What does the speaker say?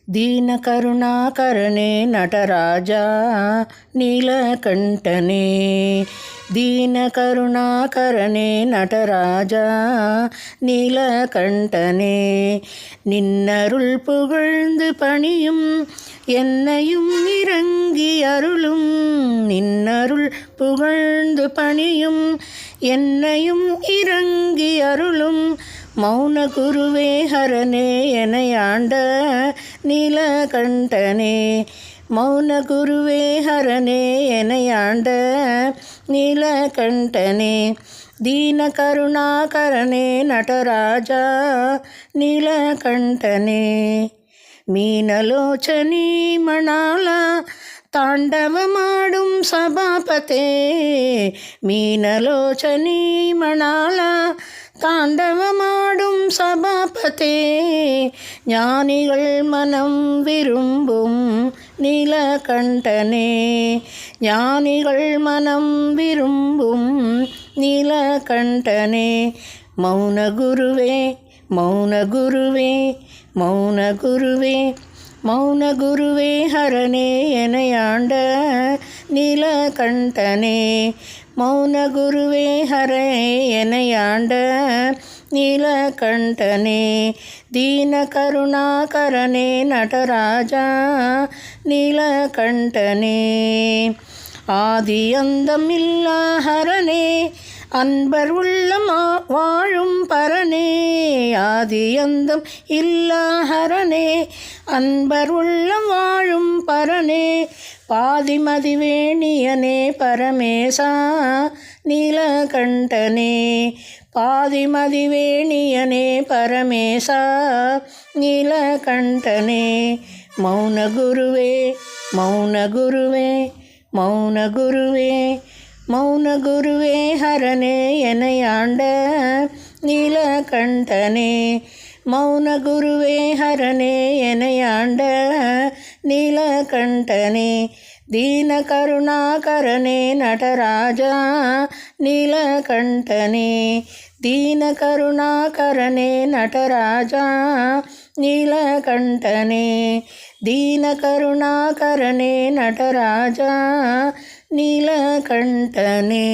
दीनकरुणाकरणे नटराजा नीलकण्ठने दीनकरुणाकरणे नटराजा नीलकण्ठने நின்னருள் புகழ்ந்து பணியும் என்னையும் இறங்கி அருளும் நின்னருள் புகழ்ந்து பணியும் என்னையும் இறங்கி அருளும் மௌன குருவே ஹரனே எனையாண்ட நீலகண்டனே மௌன குருவே ஹரனே எனையாண்ட நீலகண்டனே दीनकरुणाकरणे नटराजा नीलकण्ठने मीनलोचनी मणाला ताण्डवमाडुं सभापते मीनलोचनी मणाला தாண்டவமாடும் சபாபதே ஞானிகள் மனம் விரும்பும் நீலகண்டனே ஞானிகள் மனம் விரும்பும் நீலகண்டனே மௌன குருவே மௌன குருவே மௌன குருவே மௌன குருவே ஹரனே எனையாண்ட நீலகண்டனே மௌன குருவே ஹரே எனையாண்ட நீலகண்டனே दीनकरुणाकरणे नटराजा नीलकण्ठने ஆதி அந்தமில்லா ஹரனே அன்பர் உள்ளம் வாழும் பரனே ஆதி அந்தம் இல்லா ஹரனே அன்பர் உள்ளம் வாழும் பரனே பாதிமதிவேணியனே பரமேசா நீலகண்டனே பாதிமதிவேணியனே பரமேசா நீலகண்டனே மௌன குருவே மௌன குருவே மௌன குருவே மௌன குருவே ஹரனே எனையாண்ட நீலகண்டனே மௌன குருவே ஹரனே எனையாண்ட நீலகண்டனே दीनकरुणाकरणे नटराजा नीलकण्ठने दीनकरुणाकरणे नटराजा नीलकण्ठने दीनकरुणाकरणे नटराजा नीलकण्ठने।